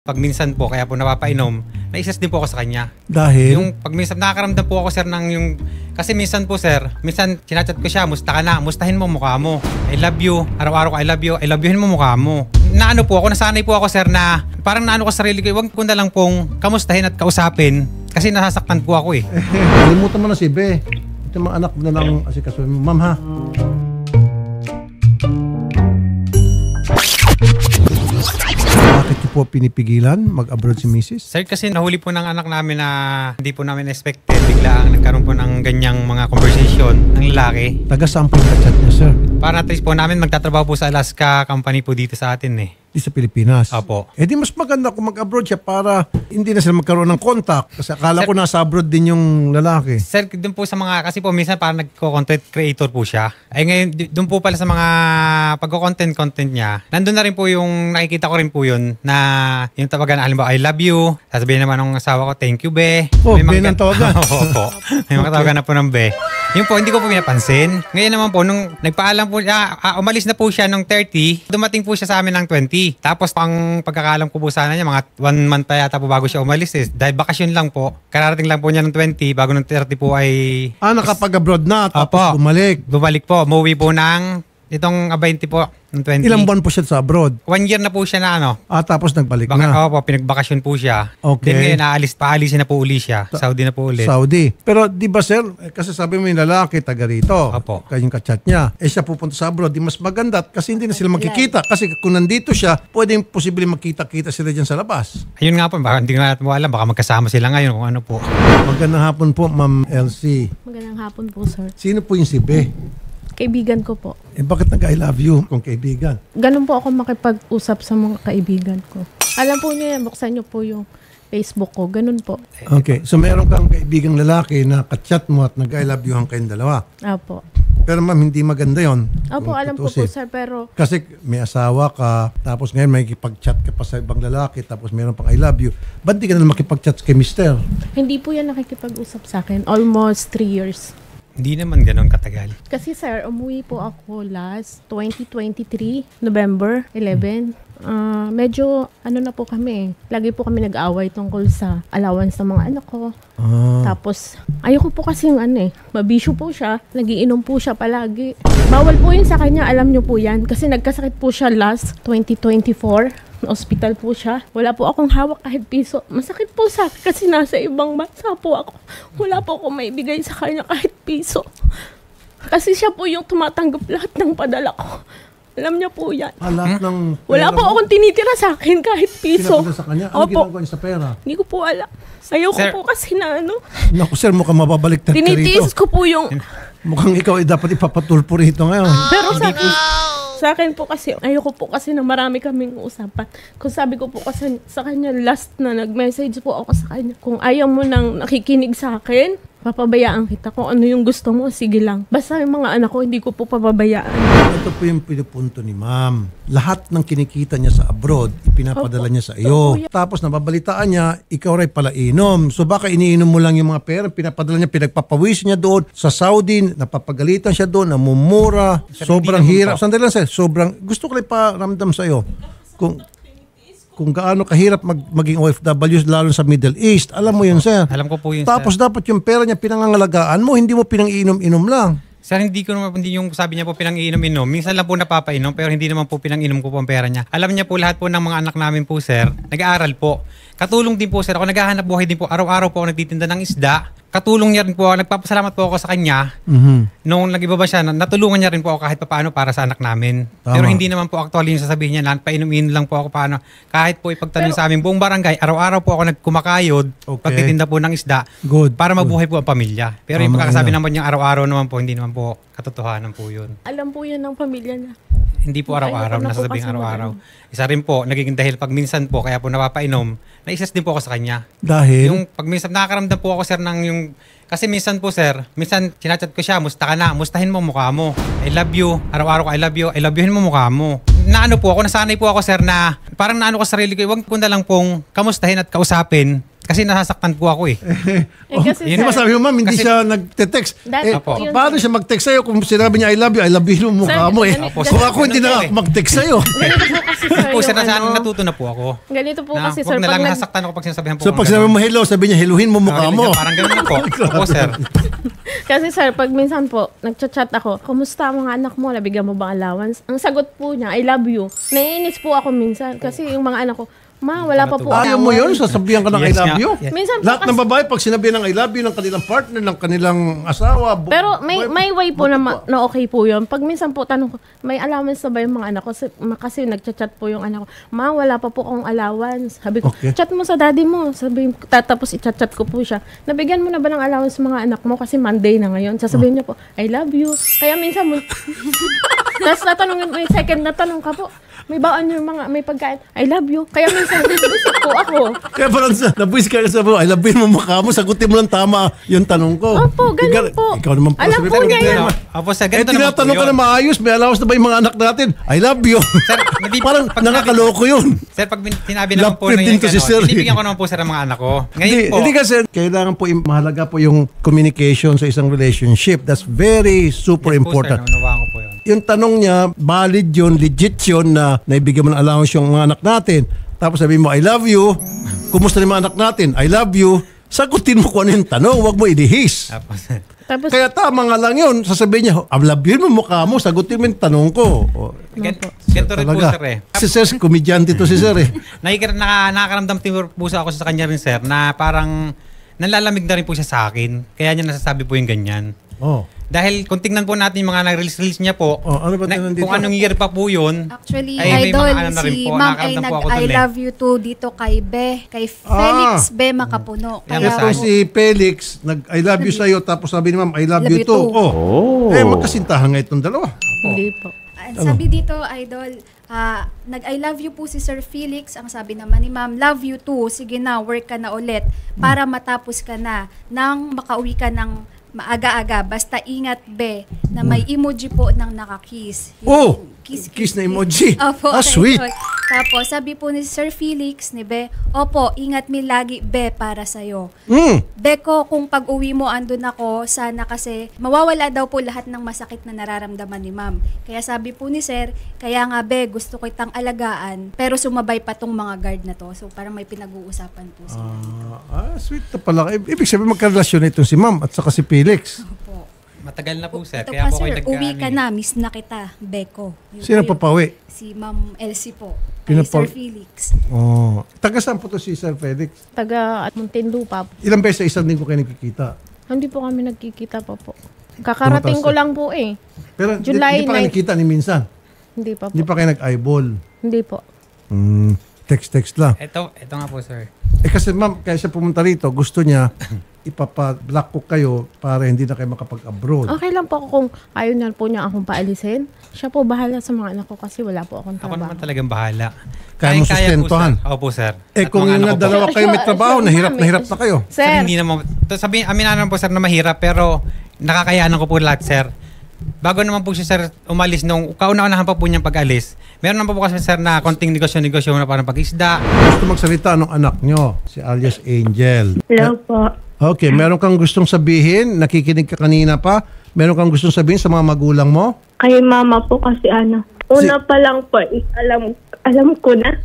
Pag minsan po, kaya po napapainom, naisas din po ako sa kanya. Dahil? Yung pag minsan, nakakaramdam po ako sir ng yung, kasi minsan po sir, minsan chinachat ko siya, musta ka na, mustahin mo mukha mo. I love you, araw-araw ko I love youhin mo mukha mo. Naano po ako, nasanay po ako sir na parang naano ko sa sarili ko, wag ko na lang pong kamustahin at kausapin kasi nasasaktan po ako eh. Kalimutan mo na si Be. Ito yung mga anak na lang asikasuhin mo. Ma'am ha? Bakit niyo po pinipigilan mag-abroad si Mrs.? Sir, kasi nahuli po ng anak namin na hindi po namin expected. Bigla ang nagkaroon po ng ganyang mga conversation ng lalaki. Taga saan po yung chat niya, sir? Para at least po namin magtatrabaho po sa Alaska company po dito sa atin eh. Di sa Pilipinas. Opo. Eh di mas maganda kung mag-abroad siya para hindi na sila magkaroon ng contact. Kasi akala Sir, ko nasa abroad din yung lalaki. Sir, dun po sa mga, kasi po minsan parang nagko-content creator po siya. Ay ngayon, dun po pala sa mga pagko-content niya, nandun na rin po yung, nakikita ko rin po yun, na yung tawagan, halimbawa, I love you. Sasabihin naman ng asawa ko, thank you, Be. Oh, Be ng tawagan. Opo. May mga tawagan na po ng Be. Yung po, hindi ko po pinapansin. Ngayon naman po, nung nagpaalam po, umalis na po siya nung 30, dumating po siya sa amin ng 20. Tapos pang pagkakalam ko po sana niya, mga 1 month pa yata po bago siya umalis eh. Dahil bakasyon lang po, kararating lang po niya ng 20, bago ng 30 po ay... Nakapag-abroad na, tapos Opo. bumalik. Bumalik po, umuwi po ng itong 20 po, ng 20. Ilang buwan po siya sa abroad? 1 year na po siya na ano. Tapos nagbalik na. Opo, pinagbakasyon po siya. Okay. Then ngayon, paalisin na po uli siya. Saudi na po ulit. Saudi. Pero di ba sir, kasi sabi mo yung lalaki taga rito. Opo. Kayong kachat niya. Siya pupunta sa abroad, di mas maganda kasi hindi na sila magkikita. Kasi kung nandito siya, pwedeng posible magkita-kita sila dyan sa labas. Ayun nga po, baka hindi nga natin mo alam. Baka magkasama sila ngayon kung ano po. Magandang hapon po, Ma'am Elsie. Magandang hapon po, sir. Sino po yung si Be? Kaibigan ko po. Bakit nag-I love you kung kaibigan? Ganun po ako makipag-usap sa mga kaibigan ko. Alam po niyo yan, buksan niyo po yung Facebook ko. Ganun po. Okay. So meron kang kaibigang lalaki na kachat mo at nag-I love you ang kayong dalawa. Apo. Pero ma'am, hindi maganda yon. Opo, alam ko po, sir, pero... Kasi may asawa ka, tapos ngayon may kipag-chat ka pa sa ibang lalaki, tapos meron pang I love you. Ba't di ka na makipag-chat kay mister? Hindi po yan nakikipag-usap sa akin. Almost 3 years. Hindi naman ganoon katagal. Kasi sir, umuwi po ako last 2023, November 11. Medyo ano na po kami. Lagi po kami nag-away tungkol sa allowance ng mga anak ko. Tapos, ayoko po kasi yung mabisyo po siya. Nagiinom po siya palagi. Bawal po yun sa kanya, alam nyo po yan. Kasi nagkasakit po siya last 2024. Hospital po siya. Wala po akong hawak kahit piso. Masakit po sa akin kasi nasa ibang bansa po ako. Wala po akong maibigay sa kanya kahit piso. Kasi siya po yung tumatanggap lahat ng padala ko. Alam niya po yan. Lahat ng wala po akong tinitira sa akin kahit piso. Pinapunta sa kanya? Ano ginagawa niya sa pera? Hindi ko po alam. Ayoko po kasi na Naku sir, mukhang mababaliktad ka rito. tinitiis ko po yung... Mukhang ikaw ay dapat ipapatulpo rito ngayon. Pero sa akin po kasi, ayoko po kasi na marami kaming usapan. Kung sabi ko po kasi sa kanya, last na nag-message po ako sa kanya. Kung ayaw mo nang nakikinig sa akin, papabayaan kita. Kung ano yung gusto mo, sige lang. Basta yung mga anak ko, hindi ko po papabayaan. Ito po yung pinupunto ni ma'am. Lahat ng kinikita niya sa abroad, ipinapadala niya sa iyo. Tapos nababalitaan niya, ikaw rin pala inom. So baka iniinom mo lang yung mga pera, pinapadala niya, pinagpapawis niya doon. Sa Saudi, napapagalitan siya doon, namumura. Sobrang hirap. Sandali lang sir, sobrang, gusto ko lang paramdam sa iyo. Kung gaano kahirap maging OFW lalo sa Middle East. Alam mo yun, sir. Alam ko po yun, Tapos sir. dapat yung pera niya pinangangalagaan mo, hindi mo pinang-inom-inom lang. Sir, hindi yung sabi niya po pinang-inom-inom. Minsan lang po napapainom pero hindi naman po pinang-inom ko po ang pera niya. Alam niya po lahat po ng mga anak namin po, sir. Nag-aaral po. Katulong din po, sir. Ako naghahanap buhay din po. Araw-araw po ako nagtitinda ng isda. Katulong niya rin po. Nagpapasalamat po ako sa kanya. Nung nag-iba ba siya, natulungan niya rin po ako kahit paano para sa anak namin. Tama. Pero hindi naman po actually yung sasabihin niya, painom-inom lang po ako paano. Kahit po ipagtanong sa aming buong barangay, araw-araw po ako nagkumakayod, pagtitinda po ng isda, para mabuhay po ang pamilya. Pero yung pagkakasabi naman niyang araw-araw naman po, hindi naman po katotohanan po yun. Alam po yan ng pamilya niya. Hindi po araw-araw, nasasabing araw-araw. Isa rin po, nagiging dahil pag minsan po, kaya po napapainom, naisas din po ako sa kanya. Dahil? Yung pag minsan, nakakaramdam po ako, sir, ng yung... Kasi minsan po, sir, minsan chinachat ko siya, musta ka na, mustahin mo mukha mo. I love you, araw-araw ko I love youhin mo mukha mo. Naano po ako, nasanay po ako, sir, na parang naano ko sa sarili ko, wag ko na lang pong kamustahin at kausapin Kasi nasasaktan po ako eh. kasi Di ba sir, sabi mo, ma'am, hindi Kasi- siya nagte-text. Opo. Paano siya mag-text sa'yo kung sinabi niya, I love you mo mukha Sir, mo eh. Opo, Kung sir. ako hindi Ganun na po eh. mag-text sa'yo. ganito po kasi sir, Po, sir, yung natuto na po ako. ganito po Na, kasi huwag sir, na pag lang nag, nasaktan ako pag sinasabihan po. So pag sinabi mo hello, sabi niya, hellohin mo mukha mo. Parang ganun na po. Opo, sir. kasi sir, pag minsan po, nagchat-chat ako, kumusta ang mga anak mo, nabigyan mo ba allowance? Ang sagot po niya, I love you. Naiinis po ako minsan kasi yung mga anak ko, ma, wala pa po Ayaw mo yun? Sasabihan ka ng Yes I love nga. you? Yes. Minsan po Lahat ng kasi- babae, pag sinabihan ng I love you ng kanilang partner, ng kanilang asawa. Pero may way po na okay po yun. Pag minsan po tanong ko, may allowance na ba yung mga anak ko? Kasi nagchat-chat po yung anak ko, ma, wala pa po akong allowance. Sabi ko, Okay. chat mo sa daddy mo. Sabi ko, tapos i-chat-chat ko po siya. Nabigyan mo na ba ng allowance sa mga anak mo? Kasi Monday na ngayon. Sasabihin niya po, I love you. Kaya minsan mo, tapos may second na tanong ka po, may baon yung mga, may pagkain, I love you. Kaya minsan, busy po ako. Kaya parang nabuis ka sa I love you mo mukha mo, sagutin mo lang tama yung tanong ko. Opo, ganun po. Ikaw naman pala. Alam sabi po ko, niya ganun yun. naman. Opo, sir, Eh, ganito naman po tinatanong ka yun. na maayos, may allowance na ba yung mga anak natin? I love you. Sir, Parang nakakaloko yun. Sir, pag sinabi naman po Lapit na din yung to si Sir. binibigyan ko naman po sir ang mga anak ko. Ngayon po, Hindi kasi kailangan po mahalaga po yung communication sa isang relationship. That's very super important. Po, sir, unawaan ko po yun. Yung tanong niya, valid yun, legit yun na naibigyan mo ng allowance yung mga anak natin. Tapos sabi mo, I love you. Kumusta yung mga anak natin? I love you. Sagutin mo kung ano yung tanong. Huwag mo idihis. Opo, sir. Tapos, Kaya tama nga lang yun. Sasabihin niya, I love you mo mukha mo. Sagutin mo yung tanong ko. O, Ganito rin po sir eh. Si Sir, komedyante to si Sir eh. Nakakaramdam po sa ako sa kanya rin sir na parang nalalamig na rin po siya sa akin. Kaya niya nasasabi po yung ganyan. Oh. Dahil kung tingnan po natin yung mga nag-release niya po, Oh, ano ba tingnan dito? kung anong year pa po yun, Actually, ay, may idol, mga ano na rin si po, Ma'am ay nakakaramdam po ako nag-I dun eh. love you too dito kay kay Felix B. Makapuno. Yan Kaya, ba, Ito si Felix, I love you sa'yo, tapos sabi ni Ma'am, I love you too. Oh. Eh, magkasintahan nga itong dalawa. hindi po. sabi dito, idol, nag-I love you po si Sir Felix. Ang sabi naman ni Ma'am, love you too. Sige na, work ka na ulit para matapos ka na nang makauwi ka ng maaga-aga. Basta ingat, be, na may emoji po ng nakakiss. Oh! Yung Kiss na emoji. Opo, Sweet. idol. Tapos, sabi po ni Sir Felix, ni Be, opo, ingat mi lagi, Be, para sa'yo. Beko, kung pag-uwi mo, andun ako, sana kasi mawawala daw po lahat ng masakit na nararamdaman ni Ma'am. Kaya sabi po ni Sir, kaya nga, Be, gusto ko itang alagaan, pero sumabay pa tong mga guard na to. So, parang may pinag-uusapan po sila. Sweet na pala. Ibig sabihin magkarelasyon na itong si Ma'am at saka si Felix. Opo. matagal na po sir. Ito Kaya pa, po sir, kayo uwi ka na, miss na kita, Beko. Yun Sino po yun. papawi? Si Ma'am Elsie po. Kay Pinapa- Sir Felix. Oh. Taga saan po to si Sir Felix? Taga Muntinlupa po. Ilang beses sa isang linggo kayo nagkikita? Hindi po kami nagkikita pa po. Kakarating ko lang po eh. Pero July hindi pa kayo 9. nakikita ni minsan. Hindi pa po. Hindi pa kayo nag-eyeball. Hindi po. Text lang. Ito nga po sir. Eh kasi ma'am, kaya siya pumunta rito, gusto niya ipapa-block ko kayo para hindi na kayo makapag-abroad. Okay lang po ako kung ayaw na po niya akong paalisin. Siya po bahala sa mga anak ko kasi wala po akong Ako trabaho. naman talagang bahala. Kaya mo Kayang-kaya po, sustentuhan. sir. Opo sir. Eh At kung mga yung anak ko po. dalawa kayo may trabaho, Sure, nahirap ma'am. na kayo. Sir, Sir, hindi naman. Sabihin, aminahan po sir na mahirap pero nakakayanan ko po lahat sir. Bago naman po siya sir umalis nung kauna-unahan pa po niyang pag-alis. Meron naman po kasi sir na konting negosyo na parang pag-isda. Gusto magsalita ng anak nyo, si alias Angel. Hello po. Okay, meron kang gustong sabihin, nakikinig ka kanina pa, meron kang gustong sabihin sa mga magulang mo? Kay mama po kasi una pa lang po, alam ko na.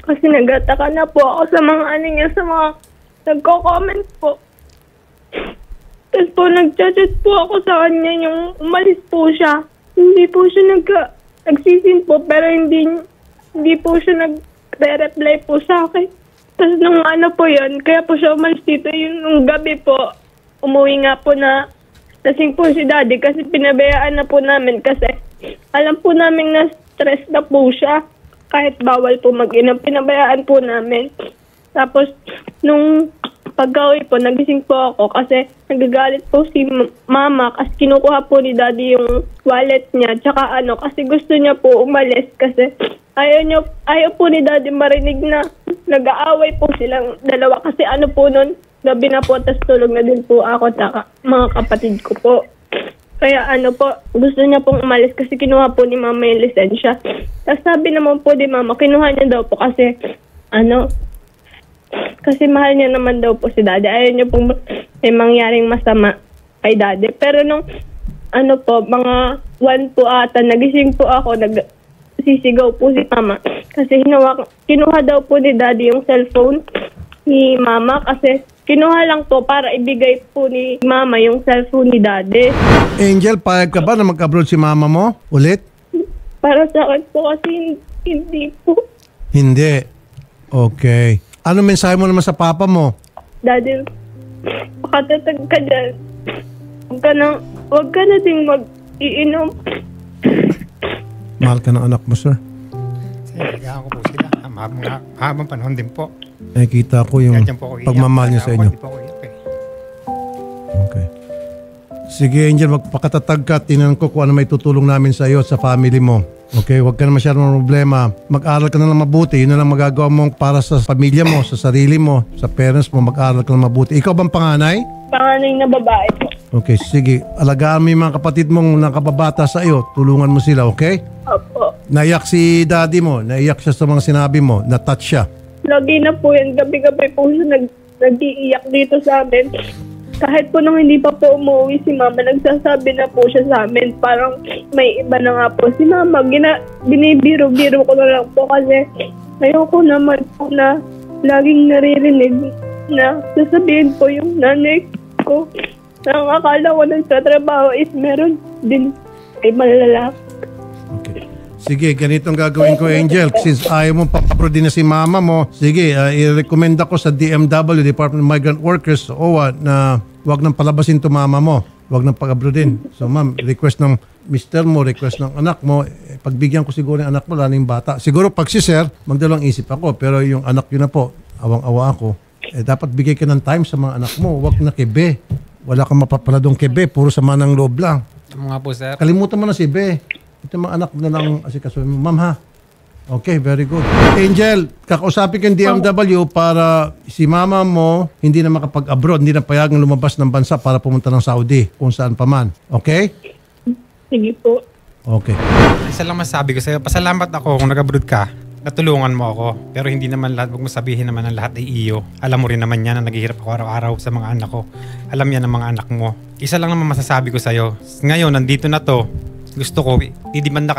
Kasi nagataka na po ako sa mga niya, sa mga nagko-comment po. Tapos po nagchat-chat po ako sa kanya yung umalis po siya. Hindi po siya nagsisin po pero hindi po siya nagre-reply po sa akin. Tapos nung po yun, kaya po siya umalis dito yun nung gabi po. Umuwi nga po na lasing po si daddy kasi pinabayaan na po namin kasi alam po namin na stress na po siya. Kahit bawal po mag-inom, pinabayaan po namin. Tapos nung pag-uwi po, nagising po ako kasi nagagalit po si mama kasi kinukuha po ni daddy yung wallet niya. Tsaka kasi gusto niya po umalis kasi ayaw po ni daddy marinig na nag-aaway po silang dalawa. Kasi po nun, gabi na po, tas tulog na din po ako at mga kapatid ko po. Kaya po, gusto niya pong umalis kasi kinuha po ni mama yung lisensya. Tapos sabi naman po ni mama, kinuha niya daw po kasi Kasi mahal niya naman daw po si daddy. Ayaw niya pong may mangyaring masama kay daddy. Pero nung mga 1 po ata, nagising po ako, sisigaw po si mama. Kasi kinuha daw po ni daddy yung cellphone ni mama kasi kinuha lang po para ibigay po ni mama yung cellphone ni daddy. Angel, payag ka ba na mag-abroad si mama mo ulit? Para sa akin po kasi hindi po. Hindi. Okay. Ano mensahe mo naman sa papa mo? Daddy, makatatag ka dyan. Huwag ka na ding mag-iinom. Mahal ka ng anak mo, sir. Sinagaan ko po sila. Mahabang panahon din po. Kita ko yung Kaya dyan po ako iiyak. pagmamahal niya sa inyo. Hindi po ako iiyak eh. Okay. Sige, Angel, magpakatatag ka. Tingnan ko kung ano may tutulong namin sa iyo at sa family mo. Okay, huwag ka na masyadong problema. Mag-aral ka na lang mabuti. Yun na lang magagawa mo para sa pamilya mo, sa sarili mo, sa parents mo. Mag-aral ka na mabuti. Ikaw bang panganay? Panganay na babae po. Okay, sige. Alagaan mo yung mga kapatid mong nakababata sa iyo. Tulungan mo sila, okay? Opo. Naiyak si daddy mo. Naiyak siya sa mga sinabi mo. Na-touch siya. Lagi na po yan. Gabi-gabi po siya nag-iiyak dito sa amin. Kahit po nung hindi pa po umuwi si mama, nagsasabi na po siya sa amin. Parang may iba na nga po si mama. Binibiro-biro ko na lang po kasi ayoko naman po na laging naririnig na sasabihin po yung nanay ko. Ang akala ko nagtatrabaho is meron din ay malalaki. Okay. Sige, ganitong gagawin ko, Angel. Since ayaw mo papaprod din na si mama mo, sige, i-recommend ako sa DMW, Department of Migrant Workers, OWA, na huwag nang palabasin to mama mo. Huwag nang pag-abroadin. So, ma'am, request ng mister mo, request ng anak mo, pagbigyan ko siguro yung anak mo, lalo yung bata. Siguro pag si sir, magdalawang isip ako, pero yung anak yun na po, awang-awa ako, dapat bigay ka ng time sa mga anak mo. Huwag na kebe. Wala kang mapapaladong kebe, puro sama ng loob lang. Mga po, sir. Kalimutan mo na si Be. Ito mga anak mo na lang asikasuhin mo. Ma'am ha? Okay, very good. Angel, kakausapin ko yung DMW para si mama mo hindi na makapag-abroad, hindi na payagang lumabas ng bansa para pumunta ng Saudi, kung saan pa man. Okay? Sige po. Okay. Isa lang masabi ko sa'yo, pasalamat ako kung nag-abroad ka. Natulungan mo ako. Pero hindi naman lahat, huwag mo sabihin naman ang lahat ay iyo. Alam mo rin naman yan na naghihirap ako araw-araw sa mga anak ko. Alam yan ng mga anak mo. Isa lang naman masasabi ko sa'yo. Ngayon, nandito na to. Gusto ko, didimanda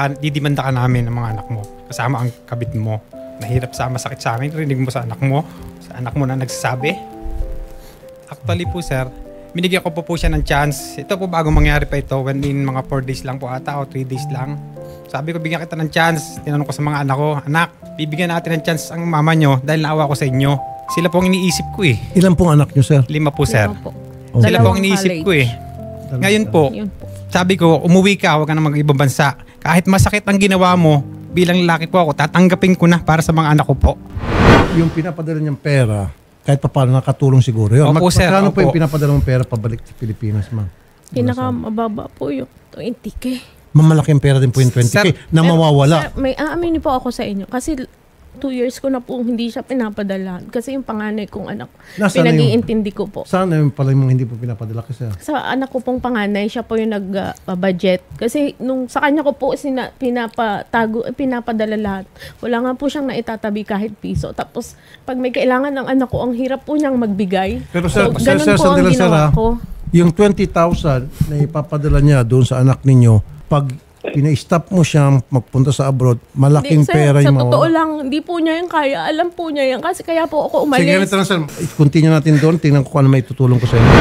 ka namin ng mga anak mo. Kasama ang kabit mo. Nahirap sa masakit sa amin. Rinig mo sa anak mo. Sa anak mo na nagsasabi. Actually po sir, binigyan ko po siya ng chance. Ito po bago mangyari pa ito. When in mga 4 days lang po ata o 3 days lang. Sabi ko, bigyan kita ng chance. Tinanong ko sa mga anak ko, anak, bibigyan natin ng chance ang mama nyo dahil naawa ko sa inyo. Sila po ang iniisip ko eh. Ilan pong anak nyo, sir? 5 po sir. Po. Sila po ang Dalawang iniisip college. ko eh. Ngayon po, Yun po. sabi ko, umuwi ka, huwag ka na mag-ibang bansa. Kahit masakit ang ginawa mo, bilang lalaki po ako, tatanggapin ko na para sa mga anak ko po. Yung pinapadala niyang pera, kahit pa paano nakatulong siguro yun. Opo, sir. Magkano po Opo. yung pinapadala mong pera pabalik sa Pilipinas, ma'am? Pinakamababa po yung 20K. Mamalaking pera din po yung 20K Sir, na mawawala. Sir, may aaminin po ako sa inyo. Kasi 2 years ko na po hindi siya pinapadala. Kasi yung panganay kong anak, Nasaan na pinag-iintindi ko po. Saan na yung pala yung hindi po pinapadala kasi? Sa anak ko pong panganay, siya po yung nag-budget. Kasi nung sa kanya ko po pinapadala lahat. Wala nga po siyang naitatabi kahit piso. Tapos pag may kailangan ng anak ko, ang hirap po niyang magbigay. Pero sir, ganun sir, po ang sandali, sir, ginawa ha? ko. Yung 20,000 na ipapadala niya doon sa anak ninyo, pag pina-stop mo siyang magpunta sa abroad, malaking Sir, pera sa yung totoo lang, hindi po niya yung kaya. Alam po niya yan. Kasi kaya po ako umalis. Sige, ganito lang sir. I-continue natin doon. Tingnan ko kung ano may tutulong ko sa inyo.